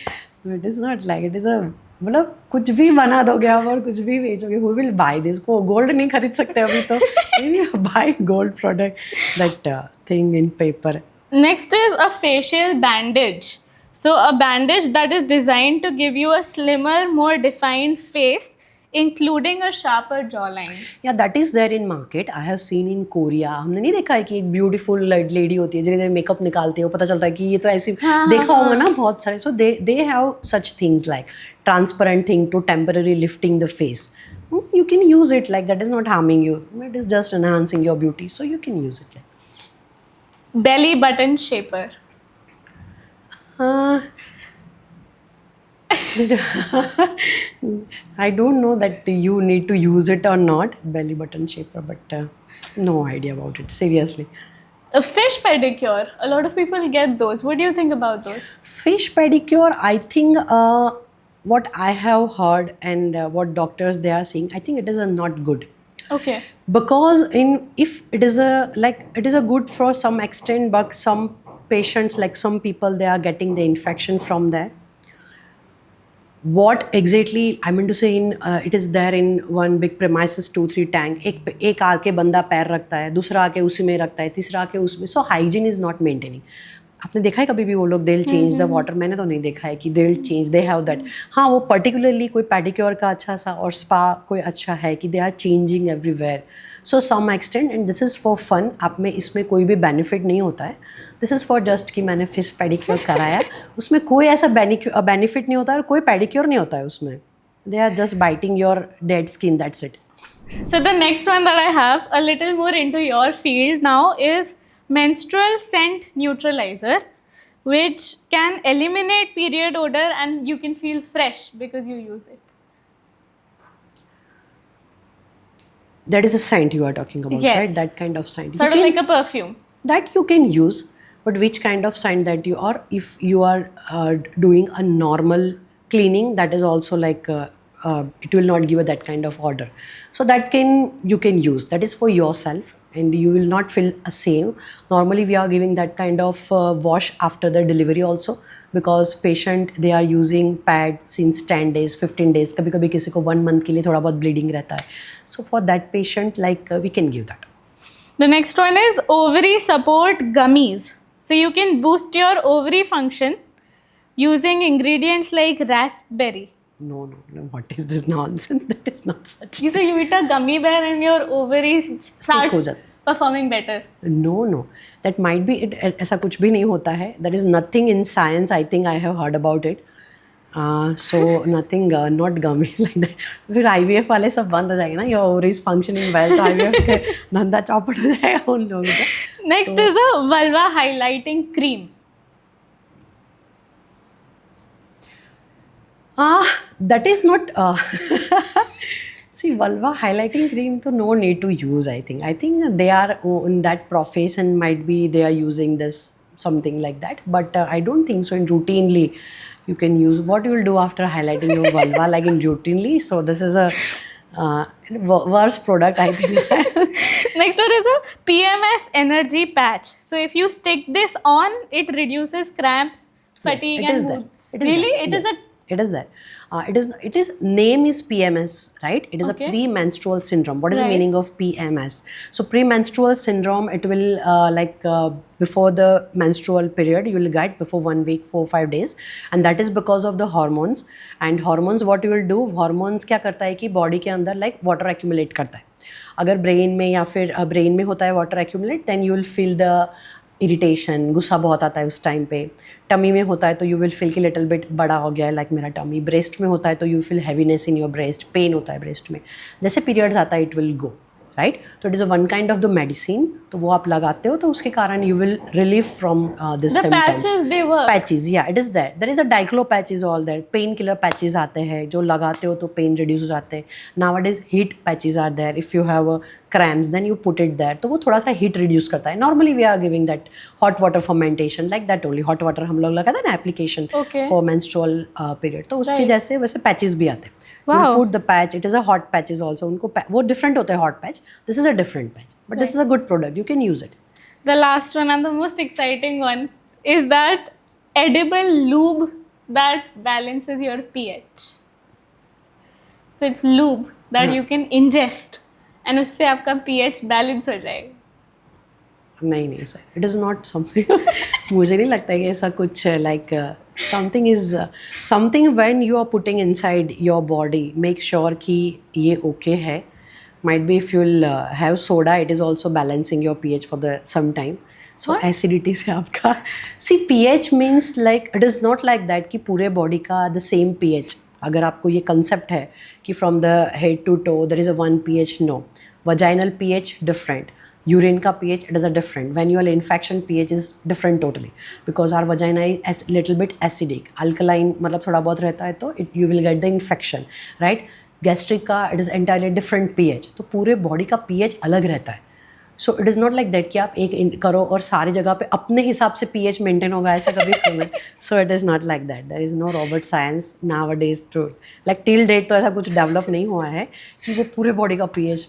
It is not like it is a मतलब कुछ भी बना दोगे आप और कुछ भी बेचोगे. Who will buy this? को गोल्ड नहीं खरीद सकते अभी तो. Maybe buy gold product, that thing in paper. Next is a facial bandage. So a bandage that is designed to give you a slimmer, more defined face, including a sharper jawline. Yeah, that is there in market. I have seen in Korea. हमने नहीं देखा है कि एक beautiful lady होती है जिन्हें makeup निकालते हो पता चलता है कि ये तो ऐसी देखा होगा ना बहुत सारे. So they have such things like transparent thing to temporary lifting the face. You can use it like that is not harming you. It is just enhancing your beauty. So you can use it. Belly button shaper. I don't know that you need to use it or not, belly button shaper, but no idea about it, seriously. A fish pedicure. A lot of people get those. What do you think about those? Fish pedicure, I think what I have heard and what doctors they are saying, I think it is not good. Okay. Because if it is a good for some extent, but some patients, like some people, they are getting the infection from there. What exactly I mean to say it is there in one big premises 2-3 tank. एक आके बंदा पैर रखता है, दूसरा आके उसी में रखता है, तीसरा आके उसमें. So hygiene is not maintaining. आपने देखा है कभी भी वो लोग they'll change the water? मैंने तो नहीं देखा है कि they'll change, they have that. हाँ वो particularly कोई pedicure का अच्छा सा और spa कोई अच्छा है कि they are changing everywhere. So some extent and this is for fun. आप में इसमें कोई भी benefit नहीं होता है. This is for just कि मैंने fish pedicure कराया. उसमें कोई ऐसा benefit नहीं होता है और कोई pedicure नहीं होता है उसमें. They are just biting your dead skin, that's it. So the next one that I have, a little more into your field now, is menstrual scent neutralizer, which can eliminate period odor and you can feel fresh because you use it. That is a scent you are talking about, Yes. right? That kind of scent. Sort of like a perfume. That you can use, but which kind of scent that you are, if you are doing a normal cleaning, that is also like it will not give that kind of odor. So that you can use. That is for yourself and you will not feel a same. Normally we are giving that kind of wash after the delivery also, because patient they are using pad since 10 days 15 days, कभी कभी किसी को 1 month के लिए थोड़ा बहुत bleeding रहता है. So for that patient, like we can give that. The next one is ovary support gummies. So you can boost your ovary function using ingredients like raspberry. No, what is this nonsense? That is not such. So you eat a gummy bear and your ovaries starts हो जाता. performing better. No, that might be it. ऐसा कुछ भी नहीं होता है. That is nothing in science. I think I have heard about it. So nothing, not gummy like that. फिर IVF वाले सब बंद हो जाएंगे ना. Your ovaries functioning well, तो IVF के धंधा चौपट हो जाएगा उन लोगों का. Next is a vulva highlighting cream. That is not. See, vulva highlighting cream, so no need to use. I think they are in that profession. Might be they are using this something like that. But I don't think so. In routinely, you can use. What you will do after highlighting your vulva, like in routinely. So this is a worse product, I think. Next one is a PMS energy patch. So if you stick this on, it reduces cramps, fatigue, it is and there. mood. It is Really, there. it is Yes. a. It is there. It is name is PMS, right? It is Okay. a premenstrual syndrome. What is the Right. meaning of PMS? So premenstrual syndrome, it will before the menstrual period, you will get before 1 week, 4-5 days, and that is because of the hormones. And hormones, what you will do? Hormones क्या करता है कि body के अंदर like water accumulate करता है. अगर brain में या फिर ब्रेन में होता है water accumulate, then you will feel the irritation, गुस्सा बहुत आता है उस टाइम पे. टमी में होता है तो यू विल फील कि लिटिल बिट बड़ा हो गया है, लाइक मेरा टमी. ब्रेस्ट में होता है तो you feel heaviness in your breast, pain होता है ब्रेस्ट में. जैसे पीरियड्स आता है इट विल गो, राइट. तो it is a one kind of the medicine, तो वो आप लगाते हो तो उसके कारण you will relieve from this The symptoms. patches, they work. Patches, या it is that. There is a diclo patches all that. Pain killer patches आते हैं जो लगाते हो तो पेन रिड्यूस हो जाते हैं. Now it is heat patches are there. If you have cramps, then you put it that, तो वो थोड़ा सा हीट रिड्यूस करता है. Normally we are giving that hot water fermentation, like that only. Hot water हम लोग लगाते हैं ना एप्लीकेशन फॉर मेंस्ट्रुअल पीरियड, तो उसके जैसे वैसे पैचेस भी आते हैं. You put the patch, it is a hot patches also. उनको वो different होता है hot patch. This is a different patch, but this is a good product. You can use it. The last one and the most exciting one is that edible lube that balances your pH. So it's lube that you can ingest, and उससे आपका pH balance हो जाएगा. नहीं sir, it is not something. मुझे नहीं लगता है कि ऐसा कुछ like something is something when you are putting inside your body, make sure कि ये ओके है. Might be if you will have soda, it is also balancing your pH for the some time. So acidity से आपका see pH means like it is not like that कि पूरे body का the same pH. अगर आपको ये concept है कि from the head to toe there is a one pH, no. Vaginal pH different, urine का pH it is a different, venual infection pH is different totally, because our vagina is little bit acidic, alkaline मतलब थोड़ा बहुत रहता है तो you will get the infection, right. Gastric का it is entirely different pH, तो पूरे body का pH अलग रहता है. सो it is not like that कि आप एक करो और सारी जगह पे अपने हिसाब से pH मेंटेन होगा, ऐसा कभी सुना. So it is not like that. There is no Robert science nowadays to like till date, तो ऐसा कुछ डेवलप नहीं हुआ है कि वो पूरे बॉडी का pH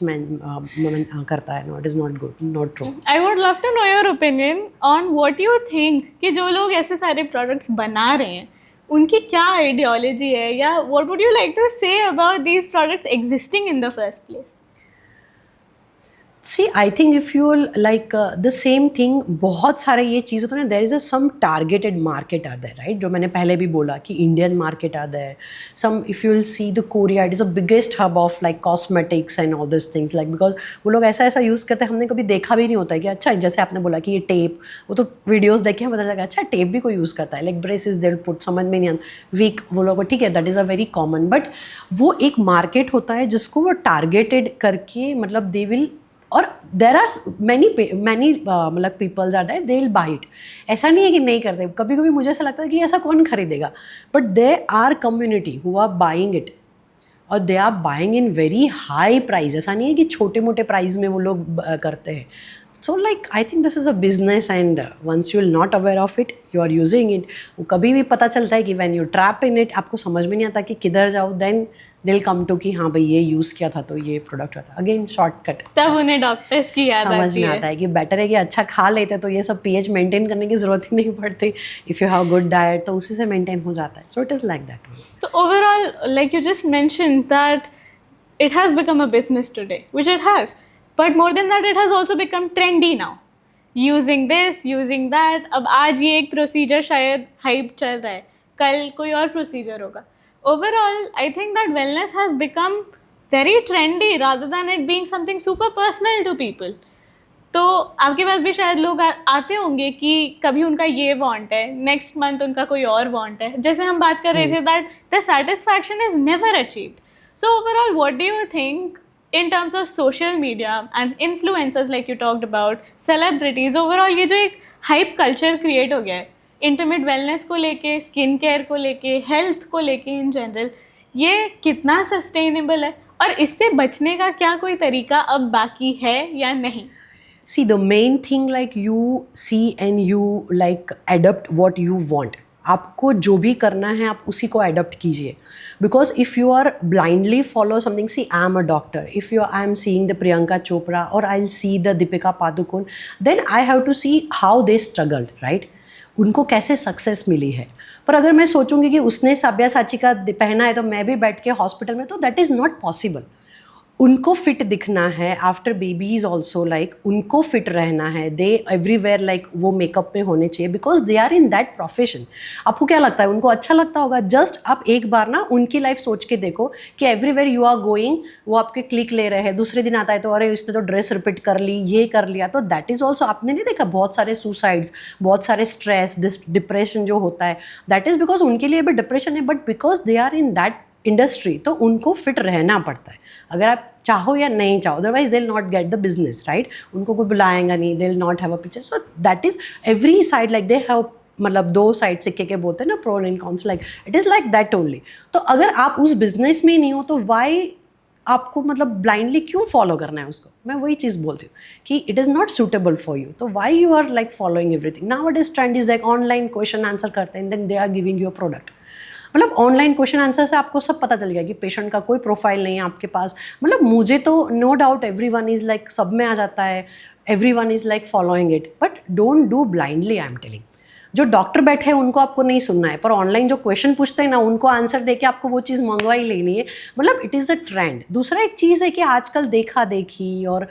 करता है. No, it is not good, not true. I would love to know your opinion on what you think कि जो लोग ऐसे सारे प्रोडक्ट्स बना रहे हैं उनकी क्या आइडियोलॉजी है, या what would you like to say about these products existing in the first place. See, I think if you like the same thing, बहुत सारे ये चीज़ होता है ना, there is a some targeted market are there, right? जो मैंने पहले भी बोला कि Indian market are there. Some if you will see the Korea, it is the biggest hub of like cosmetics and all these things, like because वो लोग ऐसा use करते हैं, हमने कभी देखा भी नहीं होता है कि अच्छा जैसे आपने बोला कि ये टेप, वो तो वीडियोज़ देखे हैं पता लगा अच्छा टेप भी कोई यूज़ करता है. लाइक ब्रेसेस दे पुट, समझ में नहीं आता वीक, वो लोग ठीक है, that is a very common. But वो एक मार्केट होता है जिसको वो टारगेटेड करके मतलब दे विल, और देर आर मैनी मतलब peoples are that they will buy it. ऐसा नहीं है कि नहीं करते, कभी कभी मुझे ऐसा लगता है कि ऐसा कौन खरीदेगा, but they are community who are buying it, और they are buying in very high price. ऐसा नहीं है कि छोटे मोटे प्राइस में वो लोग करते हैं. So like I think this is a business, and once you will not aware of it, you are using it. वो कभी भी पता चलता है कि when you trap in it, आपको समझ में नहीं आता कि किधर जाओ, then they will come to कि हाँ भाई ये यूज़ किया था तो ये प्रोडक्ट होता है. अगेन शॉर्टकट, तब उन्हें डॉक्टर्स की याद समझ में आता है कि बेटर है कि अच्छा खा लेते तो ये सब pH मेंटेन करने की ज़रूरत ही नहीं पड़ती. If you have good diet तो उसी से मेंटेन हो जाता है. सो it is like that. So overall, like you just mentioned that it has become a business today, which it has. But more than that, it has also become trendy now. Using this, using that. अब आज ये एक procedure शायद hype चल रहा है, कल कोई और procedure होगा. Overall, I think that wellness has become very trendy rather than it being something super personal to people. तो आपके पास भी शायद लोग आते होंगे कि कभी उनका ये वांट है, नेक्स्ट मंथ उनका कोई और वांट है. जैसे हम बात कर रहे थे that the satisfaction is never achieved. So overall what do you think in terms of social media and influencers like you talked about, celebrities, overall ये जो एक hype culture create हो गया है intimate wellness को लेके, skin care को लेके, health को लेके in general, ये कितना sustainable है और इससे बचने का क्या कोई तरीका अब बाकी है या नहीं? See, the main thing like you see and you like adapt what you want. आपको जो भी करना है आप उसी को अडॉप्ट कीजिए. Because if you are blindly follow something, see I am a doctor, if you I am seeing the Priyanka Chopra और I will see the Deepika Padukone, then I have to see how they struggled, right. उनको कैसे success मिली है. पर अगर मैं सोचूंगी कि उसने साब्यासाची का पहना है तो मैं भी बैठ के हॉस्पिटल में, तो दैट इज़ नॉट पॉसिबल. उनको फिट दिखना है आफ्टर बेबीज ऑल्सो, लाइक उनको फिट रहना है. दे एवरीवेयर लाइक वो मेकअप में होने चाहिए because they are in that profession. आपको क्या लगता है उनको अच्छा लगता होगा? जस्ट आप एक बार ना उनकी लाइफ सोच के देखो कि एवरीवेयर यू आर गोइंग, वो आपके क्लिक ले रहे हैं, दूसरे दिन आता है तो अरे इसने तो ड्रेस रिपीट कर ली, ये कर लिया. तो दैट इज़ ऑल्सो, आपने नहीं देखा बहुत सारे सुसाइड्स, बहुत सारे स्ट्रेस, डिप्रेशन जो होता है, दैट इज़ बिकॉज उनके लिए भी डिप्रेशन है, but because they are in that industry, तो उनको फिट रहना पड़ता है. अगर आप चाहो या नहीं चाहो, otherwise they will not get the business, right. उनको कोई बुलाएगा नहीं, दे will not have a picture. So that is every side like they have, मतलब दो साइड सिक्के के बोलते हैं ना, pro and cons, like it is like that only. तो अगर आप उस बिजनेस में नहीं हो तो वाई आपको मतलब ब्लाइंडली क्यों फॉलो करना है उसको? मैं वही चीज़ बोलती हूँ कि it is not suitable for you, तो why you are like following everything? Now it is trend is like online question answer करते हैं, then they are giving your product. मतलब ऑनलाइन क्वेश्चन आंसर से आपको सब पता चल गया कि पेशेंट का कोई प्रोफाइल नहीं है आपके पास। मतलब मुझे तो no doubt everyone is like सब में आ जाता है, everyone is like following it, but don't do blindly. I am telling, जो डॉक्टर बैठे हैं उनको आपको नहीं सुनना है, पर ऑनलाइन जो क्वेश्चन पूछते हैं ना उनको आंसर देके आपको वो चीज़ मंगवा ही लेनी है। मतलब इट इज़ अ ट्रेंड। दूसरा एक चीज़ है कि आजकल देखा देखी और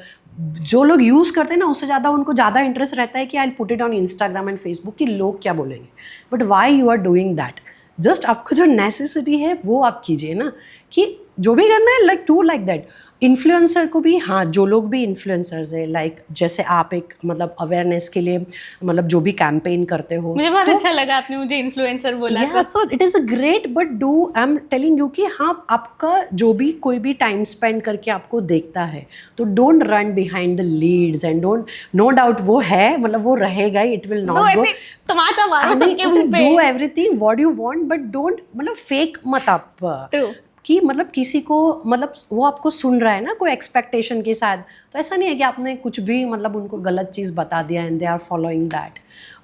जो लोग यूज़ करते हैं ना उससे ज़्यादा उनको ज़्यादा इंटरेस्ट रहता है कि I put it on Instagram and Facebook कि लोग क्या बोलेंगे। But why you are doing that? Just आपको जो नेसेसिटी है वो आप कीजिए ना, कि जो भी करना है like to like that. Influencer को भी, हाँ, जो लोग भी इन्फ्लुएंसर्स है लाइक जैसे आप एक मतलब अवेयरनेस के लिए मतलब जो भी कैंपेन करते हो, मुझे बहुत अच्छा लगा आपने मुझे इन्फ्लुएंसर बोला। या सो it is a great, but do, I am telling you कि हाँ, आपका जो भी कोई भी टाइम स्पेंड करके आपको देखता है तो don't run behind the leads and don't, no doubt वो है, मतलब वो रहेगा ही, इट विल नॉट गो। तमाचा मारो सबके मुंह पे। Do everything what you want, but don't मतलब फेक मत आप True. कि मतलब किसी को मतलब वो आपको सुन रहा है ना कोई एक्सपेक्टेशन के साथ, तो ऐसा नहीं है कि आपने कुछ भी मतलब उनको गलत चीज़ बता दिया and they are following that.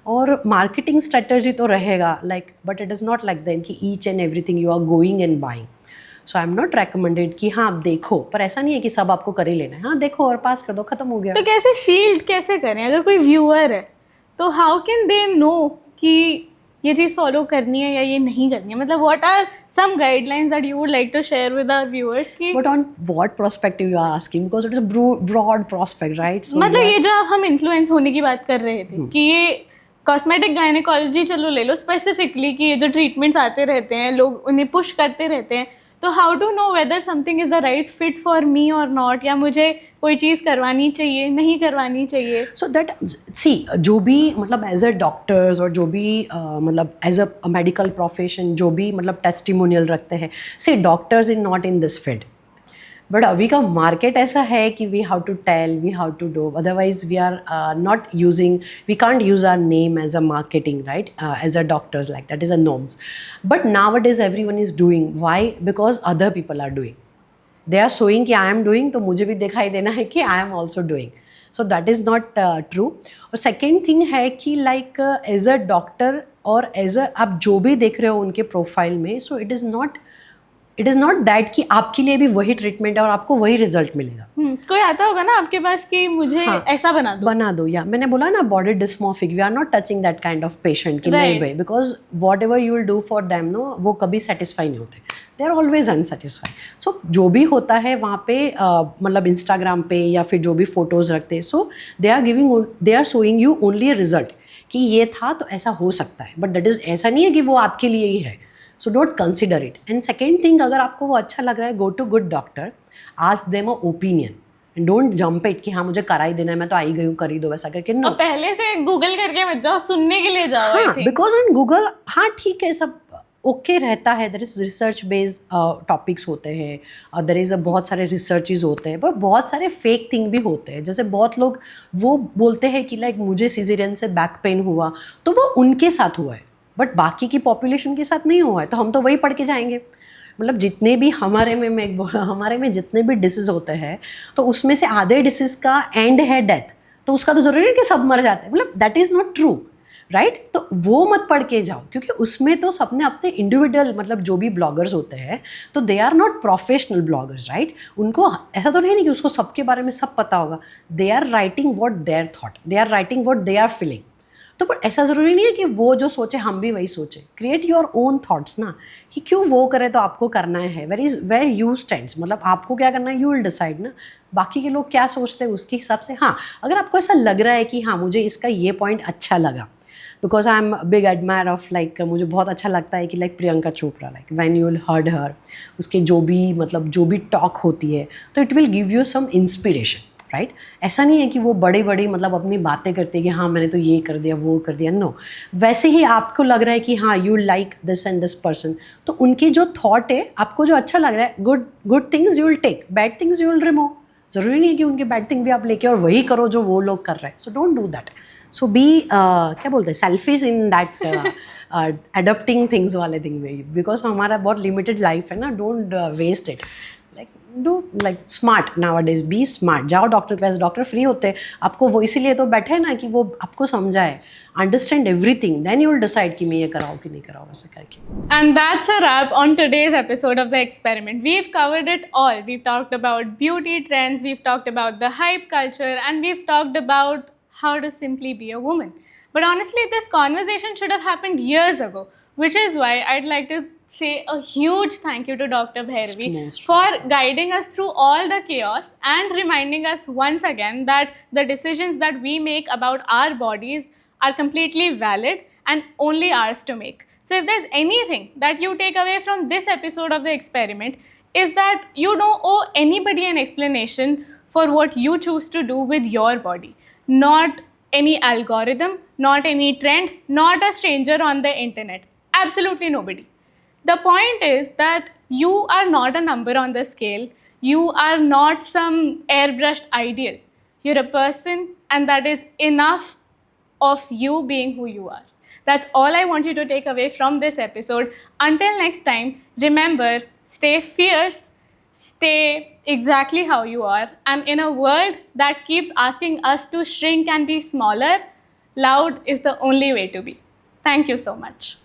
और मार्केटिंग स्ट्रेटजी तो रहेगा like, but it is not like than कि each and everything you are going and buying. So I am not recommended कि हाँ आप देखो, पर ऐसा नहीं है कि सब आपको कर ही लेना है। हाँ देखो और पास कर दो, खत्म हो गया। तो कैसे शील्ड कैसे करें? अगर कोई व्यूअर है तो हाउ कैन दे नो कि ये चीज़ फॉलो करनी है या ये नहीं करनी है? मतलब what are some guidelines that you would like to share with our viewers की? But on what perspective you are asking, because it is a broad prospect, right? मतलब ये जो हम इन्फ्लुएंस होने की बात कर रहे थे कि ये कॉस्मेटिक गायनेकोलॉजी चलो ले लो स्पेसिफिकली, कि ये जो ट्रीटमेंट्स आते रहते हैं लोग उन्हें पुश करते रहते हैं, तो how to know whether something is the right fit for me और नॉट, या मुझे कोई चीज़ करवानी चाहिए नहीं करवानी चाहिए? सो दैट सी, जो भी मतलब एज अ डॉक्टर्स और जो भी मतलब एज अ मेडिकल प्रोफेशन जो भी मतलब टेस्टिमोनियल रखते हैं, see doctors in not in this field, but अभी का मार्केट ऐसा है कि we have to tell, we have to do, otherwise we are not using, we can't use our name as a marketing, right? As a doctors, like that is a norms, but now it is everyone is doing, why? Because other people are doing, they are showing कि I am doing, तो मुझे भी दिखाई देना है कि I am also doing. So that is not true. और second thing है कि लाइक एज अ डॉक्टर और एज अ आप जो भी देख रहे हो उनके प्रोफाइल में, सो इट इज़ नॉट दैट कि आपके लिए भी वही ट्रीटमेंट है और आपको वही रिजल्ट मिलेगा। कोई आता होगा ना आपके पास कि मुझे हाँ, ऐसा बना दो। या मैंने बोला ना body dysmorphic, we are not touching that kind of patient कि नहीं भाई, because whatever you will do for them no, वो कभी सेटिस्फाई नहीं होते, they are always unsatisfy. So जो भी होता है वहाँ पे मतलब इंस्टाग्राम पे या फिर जो भी फोटोज़ रखते हैं, so they are showing you only a result कि ये था तो ऐसा हो सकता है, बट दैट इज़, ऐसा नहीं है कि वो आपके लिए ही है। So don't consider it. And second thing, अगर आपको वो अच्छा लग रहा है, go to good doctor, ask them a opinion, don't jump it कि हाँ मुझे करा ही देना है, मैं तो आई गई हूँ, कर ही दो वैसा करके। नो, और पहले से गूगल करके मत जाओ, सुनने के लिए जाओ। हाँ, बिकॉज ऑन गूगल, हाँ ठीक है, सब ओके रहता है, there is research based topics होते हैं, देर इज़ बहुत सारे रिसर्चेज होते हैं, पर बहुत सारे फेक थिंग भी होते हैं। जैसे बहुत लोग वो बोलते हैं कि लाइक मुझे सिजेरियन से बैक पेन हुआ, तो वो उनके साथ हुआ है, बट बाकी की पॉपुलेशन के साथ नहीं हुआ है, तो हम तो वही पढ़ के जाएंगे। मतलब जितने भी हमारे में जितने भी डिसीज़ होते हैं, तो उसमें से आधे डिसीज़ का एंड है डेथ, तो उसका तो ज़रूरी है कि सब मर जाते हैं, मतलब that is not true, right? तो वो मत पढ़ के जाओ, क्योंकि उसमें तो सबने अपने इंडिविजुअल मतलब जो भी ब्लॉगर्स होते हैं, तो they are not professional bloggers, right? उनको ऐसा तो नहीं कि उसको सबके बारे में सब पता होगा, they are writing what their thought, they are writing what they are feeling. तो पर ऐसा ज़रूरी नहीं है कि वो जो सोचे हम भी वही सोचें। क्रिएट योर ओन थॉट्स ना, कि क्यों वो करे तो आपको करना है, वेर यू स्टैंड्स, मतलब आपको क्या करना है, यू विल डिसाइड ना। बाकी के लोग क्या सोचते हैं उसके हिसाब से, हाँ अगर आपको ऐसा लग रहा है कि हाँ मुझे इसका ये पॉइंट अच्छा लगा, because I am big admire of like, मुझे बहुत अच्छा लगता है कि like Priyanka Chopra, like when you will heard हर, उसके जो भी मतलब जो भी टॉक होती है, तो it will give you some inspiration, right? ऐसा नहीं है कि वो बड़ी बड़ी मतलब अपनी बातें करते हैं कि हाँ मैंने तो ये कर दिया वो कर दिया, नो। वैसे ही आपको लग रहा है कि हाँ you like this and this person, तो उनकी जो थॉट है, आपको जो अच्छा लग रहा है, good things you will take, bad things you will remove. ज़रूरी नहीं है कि उनके बैड थिंग भी आप लेके और वही करो जो वो लोग कर रहे हैं। So don't do that. So be क्या बोलते हैं, selfish in that adopting things वाले थिंग में, बिकॉज हमारा बहुत लिमिटेड लाइफ है ना, don't waste it. like do like smart nowadays, be smart. जाओ डॉक्टर के पास, डॉक्टर फ्री होते हैं, आपको वो इसीलिए तो बैठे हैं ना कि वो आपको समझाए, understand everything, then you will decide कि मैं ये कराऊँ कि नहीं कराऊँ वैसे करके. And that's a wrap on today's episode of The Experiment. We've covered it all. We've talked about beauty trends, we've talked about the hype culture, and we've talked about how to simply be a woman. But honestly, this conversation should have happened years ago, which is why I'd like to say a huge thank you to Dr. Bhairavi Most for guiding us through all the chaos and reminding us once again that the decisions that we make about our bodies are completely valid and only ours to make. So if there's anything that you take away from this episode of The Experiment, is that you don't owe anybody an explanation for what you choose to do with your body. Not any algorithm, not any trend, not a stranger on the internet. Absolutely nobody. The point is that you are not a number on the scale. You are not some airbrushed ideal. You're a person, and that is enough of you being who you are. That's all I want you to take away from this episode. Until next time, remember, stay fierce, stay exactly how you are. And in a world that keeps asking us to shrink and be smaller, loud is the only way to be. Thank you so much.